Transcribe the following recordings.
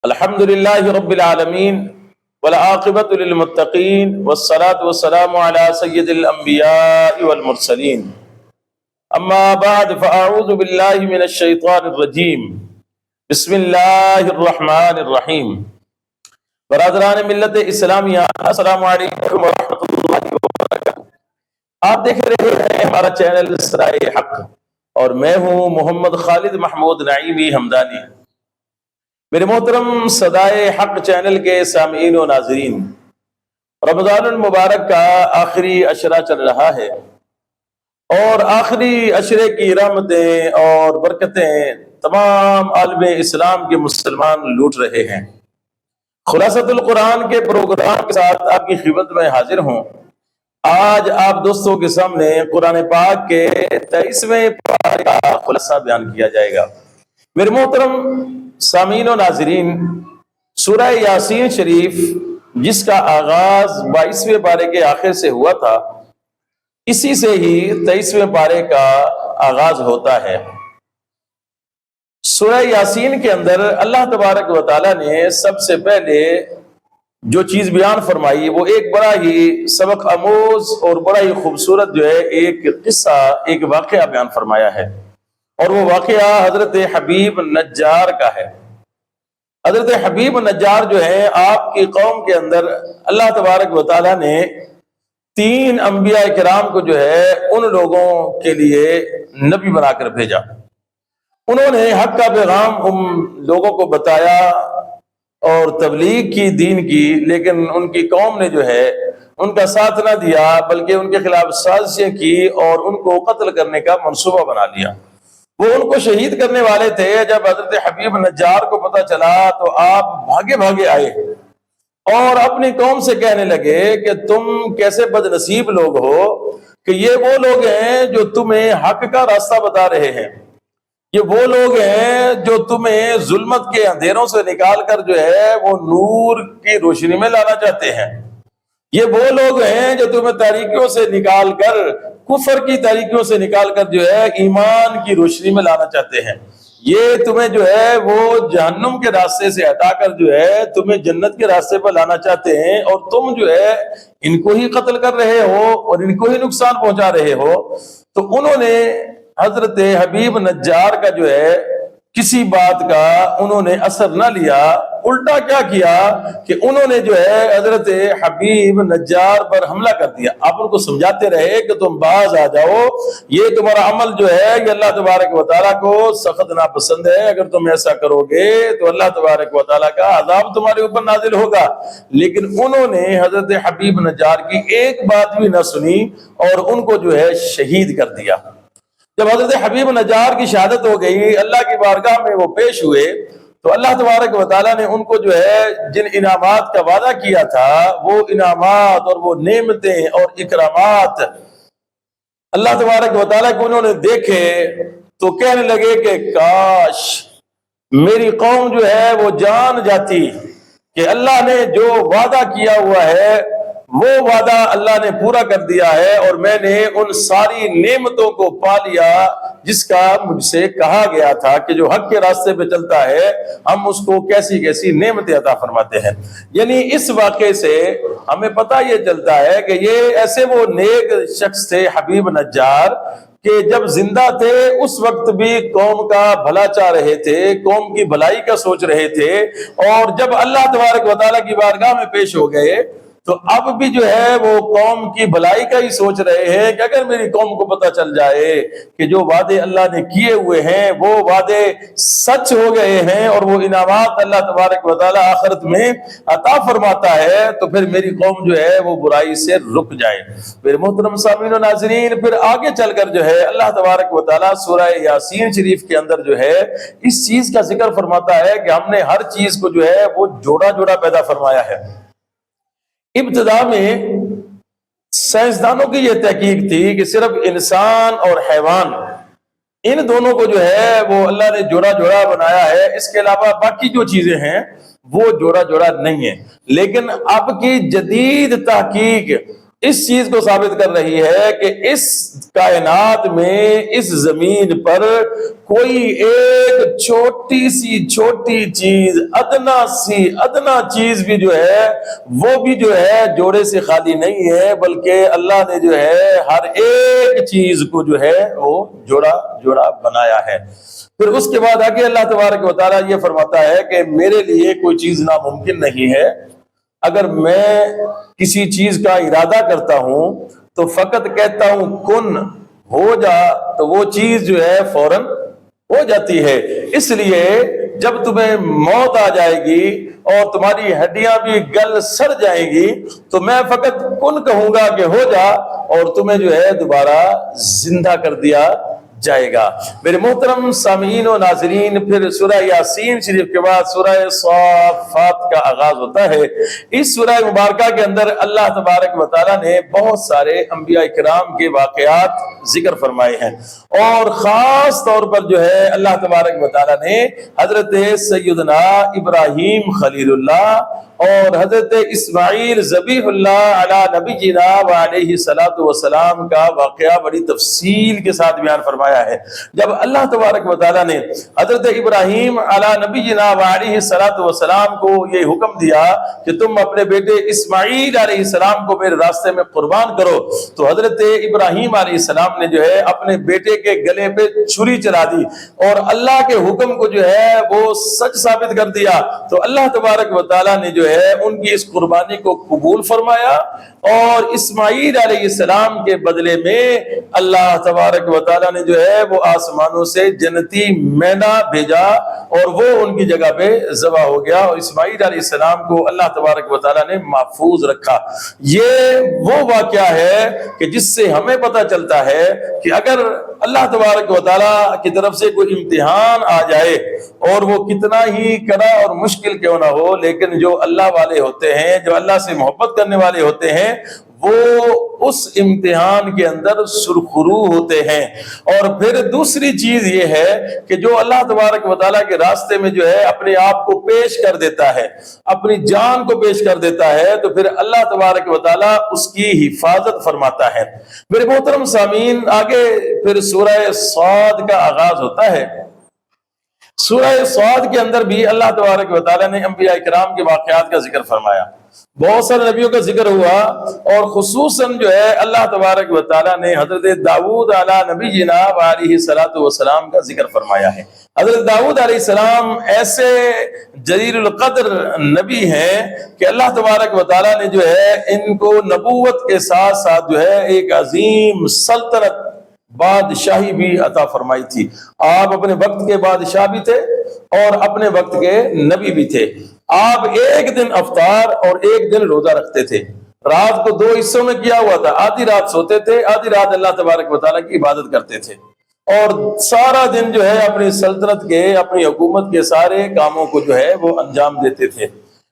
الحمد لله رب العالمين والعاقبة للمتقين والصلاة والسلام على سيد الأنبياء والمرسلين أما بعد فأعوذ بالله من الشيطان الرجيم بسم الله الرحمن الرحيم برادران ملت اسلامیہ السلام علیکم ورحمۃ اللہ وبرکاتہ۔ آپ دیکھ رہے ہیں ہمارا چینل سرائے حق اور میں ہوں محمد خالد محمود نعیمی حمدانی۔ میرے محترم صدائے حق چینل کے سامعین و ناظرین، رمضان المبارک کا آخری عشرہ چل رہا ہے اور آخری عشرے کی رحمتیں اور برکتیں تمام عالم اسلام کے مسلمان لوٹ رہے ہیں۔ خلاصۃ القرآن کے پروگرام کے ساتھ آپ کی خدمت میں حاضر ہوں۔ آج آپ دوستوں کے سامنے قرآن پاک کے 23ویں پارے کا خلاصہ بیان کیا جائے گا۔ میرے محترم سامعین و ناظرین، سورہ یاسین شریف جس کا آغاز 22ویں پارے کے آخر سے ہوا تھا، اسی سے ہی 23ویں پارے کا آغاز ہوتا ہے۔ سورہ یاسین کے اندر اللہ تبارک و تعالیٰ نے سب سے پہلے جو چیز بیان فرمائی وہ ایک بڑا ہی سبق آموز اور بڑا ہی خوبصورت جو ہے ایک قصہ، ایک واقعہ بیان فرمایا ہے، اور وہ واقعہ حضرت حبیب نجار کا ہے۔ حضرت حبیب نجار جو ہے، آپ کی قوم کے اندر اللہ تبارک و تعالیٰ نے 3 انبیاء کرام کو جو ہے ان لوگوں کے لیے نبی بنا کر بھیجا۔ انہوں نے حق کا پیغام ان لوگوں کو بتایا اور تبلیغ کی دین کی، لیکن ان کی قوم نے جو ہے ان کا ساتھ نہ دیا، بلکہ ان کے خلاف سازشیں کی اور ان کو قتل کرنے کا منصوبہ بنا لیا۔ وہ ان کو شہید کرنے والے تھے۔ جب حضرت حبیب نجار کو پتہ چلا تو آپ بھاگے بھاگے آئے اور اپنی قوم سے کہنے لگے کہ تم کیسے بد نصیب لوگ ہو کہ یہ وہ لوگ ہیں جو تمہیں حق کا راستہ بتا رہے ہیں، یہ وہ لوگ ہیں جو تمہیں ظلمت کے اندھیروں سے نکال کر جو ہے وہ نور کی روشنی میں لانا چاہتے ہیں، یہ وہ لوگ ہیں جو تمہیں تاریکیوں سے نکال کر، کفر کی تاریکیوں سے نکال کر جو ہے ایمان کی روشنی میں لانا چاہتے ہیں، یہ تمہیں جو ہے وہ جہنم کے راستے سے ہٹا کر جو ہے تمہیں جنت کے راستے پر لانا چاہتے ہیں، اور تم جو ہے ان کو ہی قتل کر رہے ہو اور ان کو ہی نقصان پہنچا رہے ہو۔ تو انہوں نے حضرت حبیب نجار کا جو ہے کسی بات کا انہوں نے اثر نہ لیا، الٹا کیا کیا کہ انہوں نے جو ہے حضرت حبیب نجار پر حملہ کر دیا۔ آپ ان کو سمجھاتے رہے کہ تم باز آ جاؤ، یہ تمہارا عمل جو ہے یہ اللہ تبارک و تعالیٰ کو سخت ناپسند ہے، اگر تم ایسا کرو گے تو اللہ تبارک و تعالیٰ کا عذاب تمہارے اوپر نازل ہوگا۔ لیکن انہوں نے حضرت حبیب نجار کی ایک بات بھی نہ سنی اور ان کو جو ہے شہید کر دیا۔ جب حضرت حبیب نجار کی شہادت ہو گئی، اللہ کی بارگاہ میں وہ پیش ہوئے، تو اللہ تبارک و تعالیٰ نے ان کو جو ہے جن انعامات کا وعدہ کیا تھا وہ انعامات اور وہ نعمتیں اور اکرامات اللہ تبارک و تعالیٰ کو انہوں نے دیکھے تو کہنے لگے کہ کاش میری قوم جو ہے وہ جان جاتی کہ اللہ نے جو وعدہ کیا ہوا ہے وہ وعدہ اللہ نے پورا کر دیا ہے، اور میں نے ان ساری نعمتوں کو پا لیا جس کا مجھ سے کہا گیا تھا کہ جو حق کے راستے پہ چلتا ہے ہم اس کو کیسی کیسی نعمتیں عطا فرماتے ہیں۔ یعنی اس واقعے سے ہمیں پتہ یہ چلتا ہے کہ یہ ایسے وہ نیک شخص تھے حبیب نجار کہ جب زندہ تھے اس وقت بھی قوم کا بھلا چاہ رہے تھے، قوم کی بھلائی کا سوچ رہے تھے، اور جب اللہ تبارک و تعالیٰ کی بارگاہ میں پیش ہو گئے تو اب بھی جو ہے وہ قوم کی بھلائی کا ہی سوچ رہے ہیں کہ اگر میری قوم کو پتہ چل جائے کہ جو وعدے اللہ نے کیے ہوئے ہیں وہ وعدے سچ ہو گئے ہیں اور وہ انعامات اللہ تبارک و تعالیٰ آخرت میں عطا فرماتا ہے تو پھر میری قوم جو ہے وہ برائی سے رک جائے۔ میرے محترم سامعین و ناظرین، پھر آگے چل کر جو ہے اللہ تبارک و تعالیٰ سورہ یاسین شریف کے اندر جو ہے اس چیز کا ذکر فرماتا ہے کہ ہم نے ہر چیز کو جو ہے وہ جوڑا جوڑا پیدا فرمایا ہے۔ ابتدا میں سائنسدانوں کی یہ تحقیق تھی کہ صرف انسان اور حیوان ان دونوں کو جو ہے وہ اللہ نے جوڑا جوڑا بنایا ہے، اس کے علاوہ باقی جو چیزیں ہیں وہ جوڑا جوڑا نہیں ہے۔ لیکن اب کی جدید تحقیق اس چیز کو ثابت کر رہی ہے کہ اس کائنات میں، اس زمین پر کوئی ایک چھوٹی چیز، ادنا چیز بھی جو ہے وہ بھی جو ہے جوڑے سے خالی نہیں ہے، بلکہ اللہ نے جو ہے ہر ایک چیز کو جو ہے وہ جوڑا بنایا ہے۔ پھر اس کے بعد آگے اللہ تبارک و تعالیٰ یہ فرماتا ہے کہ میرے لیے کوئی چیز ناممکن نہیں ہے، اگر میں کسی چیز کا ارادہ کرتا ہوں تو فقط کہتا ہوں کن ہو جا، تو وہ چیز جو ہے فوراً ہو جاتی ہے۔ اس لیے جب تمہیں موت آ جائے گی اور تمہاری ہڈیاں بھی گل سڑ جائیں گی تو میں فقط کن کہوں گا کہ ہو جا، اور تمہیں جو ہے دوبارہ زندہ کر دیا جائے گا۔ میرے محترم سامعین و ناظرین، پھر سورہ یاسین شریف کے بعد سورہ صافات کا آغاز ہوتا ہے۔ اس سورہ مبارکہ کے اندر اللہ تبارک و تعالیٰ نے بہت سارے انبیاء کرام کے واقعات ذکر فرمائے ہیں، اور خاص طور پر جو ہے اللہ تبارک و تعالیٰ نے حضرت سیدنا ابراہیم خلیل اللہ اور حضرت اسماعیل ذبیح اللہ علی نبینا وعلیہ الصلوۃ والسلام کا واقعہ بڑی تفصیل کے ساتھ بیان فرمایا ہے۔ جب اللہ تبارک و تعالیٰ نے حضرت ابراہیم علی نبینا وعلیہ الصلوۃ والسلام کو یہ حکم دیا کہ تم اپنے بیٹے اسماعیل علیہ السلام کو میرے راستے میں قربان کرو، تو حضرت ابراہیم علیہ السلام نے جو ہے اپنے بیٹے کے گلے پہ چھری چلا دی اور اللہ کے حکم کو جو ہے وہ سچ ثابت کر دیا۔ تو اللہ تبارک و تعالیٰ نے جو ہے ان کی اس قربانی کو قبول فرمایا، اور اسماعیل علیہ السلام کے بدلے میں اللہ تبارک و تعالیٰ نے جو ہے وہ آسمانوں سے جنتی مینا بھیجا، اور وہ ان کی جگہ پہ ذبح ہو گیا، اور اسماعیل علیہ السلام کو اللہ تبارک و تعالیٰ نے محفوظ رکھا۔ یہ وہ واقعہ ہے کہ جس سے ہمیں پتہ چلتا ہے کہ اگر اللہ تبارک و تعالیٰ کی طرف سے کوئی امتحان آ جائے، اور وہ کتنا ہی کڑا اور مشکل کیوں نہ ہو، لیکن جو اللہ والے ہوتے ہیں، جو اللہ سے محبت کرنے والے ہوتے ہیں، وہ اس امتحان کے اندر سرخرو ہوتے ہیں۔ اور پھر دوسری چیز یہ ہے کہ جو اللہ تبارک و تعالیٰ کے راستے میں جو ہے اپنے آپ کو پیش کر دیتا ہے، اپنی جان کو پیش کر دیتا ہے، تو پھر اللہ تبارک و تعالیٰ اس کی حفاظت فرماتا ہے۔ میرے محترم سامعین، آگے پھر سورہ صاد کا آغاز ہوتا ہے۔ سورہ صاد کے اندر بھی اللہ تبارک و تعالیٰ نے انبیاء کرام کے واقعات کا ذکر فرمایا، بہت سارے نبیوں کا ذکر ہوا، اور خصوصاً جو ہے اللہ تبارک و تعالیٰ نے حضرت داؤد علی نبینا وعلیہ الصلوۃ والسلام کا ذکر فرمایا ہے۔ حضرت داؤد علیہ السلام ایسے جلیل القدر نبی ہیں کہ اللہ تبارک و تعالیٰ نے جو ہے ان کو نبوت کے ساتھ ساتھ جو ہے ایک عظیم سلطنت، بادشاہی بھی عطا فرمائی تھی۔ آپ اپنے وقت کے بادشاہ بھی تھے اور اپنے وقت کے نبی بھی تھے۔ آپ ایک دن افطار اور ایک دن روزہ رکھتے تھے، رات کو 2 حصوں میں کیا ہوا تھا، آدھی رات سوتے تھے، آدھی رات اللہ تبارک و تعالیٰ کی عبادت کرتے تھے، اور سارا دن جو ہے اپنی سلطنت کے، اپنی حکومت کے سارے کاموں کو جو ہے وہ انجام دیتے تھے۔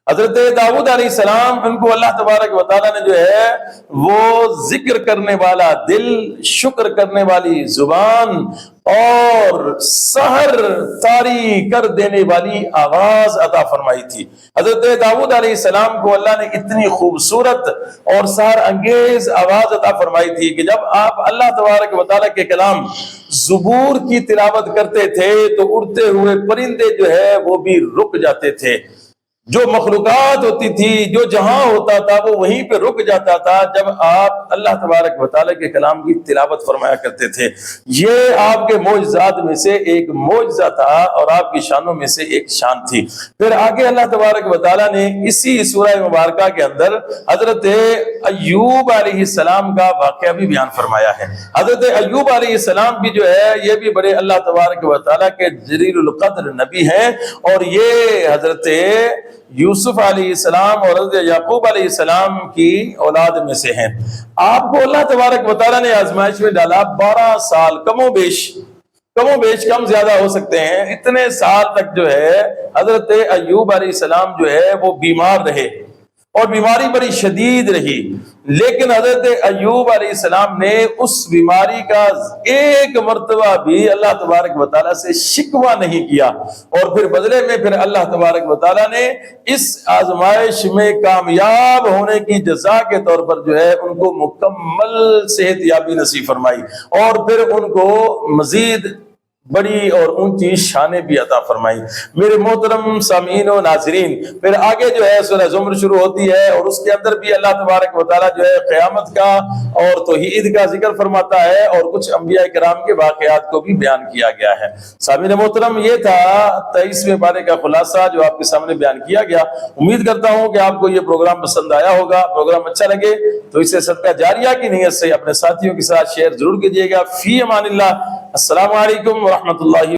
حضرت داؤد علیہ السلام، ان کو اللہ تبارک و تعالیٰ نے جو ہے وہ ذکر کرنے والا دل، شکر کرنے والی زبان اور سحر طاری کر دینے والی آواز عطا فرمائی تھی۔ حضرت داؤد علیہ السلام کو اللہ نے اتنی خوبصورت اور سحر انگیز آواز عطا فرمائی تھی کہ جب آپ اللہ تبارک و تعالیٰ کے کلام زبور کی تلاوت کرتے تھے تو اڑتے ہوئے پرندے جو ہے وہ بھی رک جاتے تھے، جو مخلوقات ہوتی تھی، جو جہاں ہوتا تھا وہ وہیں پہ رک جاتا تھا جب آپ اللہ تبارک و تعالیٰ کے کلام کی تلاوت فرمایا کرتے تھے۔ یہ آپ کے معجزات میں سے ایک معجزہ تھا اور آپ کی شانوں میں سے ایک شان تھی۔ پھر آگے اللہ تبارک و تعالیٰ نے اسی سورہ مبارکہ کے اندر حضرت ایوب علیہ السلام کا واقعہ بھی بیان فرمایا ہے۔ حضرت ایوب علیہ السلام بھی جو ہے یہ بھی بڑے اللہ تبارک و تعالیٰ کے جلیل القدر نبی ہیں، اور یہ حضرت یوسف علیہ السلام اور حضرت یعقوب علیہ السلام کی اولاد میں سے ہیں۔ آپ کو اللہ تبارک و تعالیٰ نے آزمائش میں ڈالا 12 سال، کم و بیش کم زیادہ ہو سکتے ہیں، اتنے سال تک جو ہے حضرت ایوب علیہ السلام جو ہے وہ بیمار رہے، اور بیماری بڑی شدید رہی، لیکن حضرت ایوب علیہ السلام نے اس بیماری کا ایک مرتبہ بھی اللہ تبارک و تعالیٰ سے شکوہ نہیں کیا، اور پھر بدلے میں پھر اللہ تبارک و تعالیٰ نے اس آزمائش میں کامیاب ہونے کی جزا کے طور پر جو ہے ان کو مکمل صحت یابی نصیب فرمائی، اور پھر ان کو مزید بڑی اور اونچی شانیں بھی عطا فرمائی۔ میرے محترم سامعین و ناظرین، پھر آگے جو ہے سورہ زمر شروع ہوتی ہے، اور اس کے اندر بھی اللہ تبارک و تعالیٰ جو ہے قیامت کا اور توحید کا ذکر فرماتا ہے، اور کچھ انبیاء کرام کے واقعات کو بھی بیان کیا گیا ہے۔ سامعین محترم، یہ تھا 23ویں پارے کا خلاصہ جو آپ کے سامنے بیان کیا گیا۔ امید کرتا ہوں کہ آپ کو یہ پروگرام پسند آیا ہوگا۔ پروگرام اچھا لگے تو اسے صدقہ جاریہ کی نیت سے اپنے ساتھیوں کے ساتھ شیئر ضرور کیجیے گا۔ فی امان اللہ، السلام علیکم ورحمۃ اللہ۔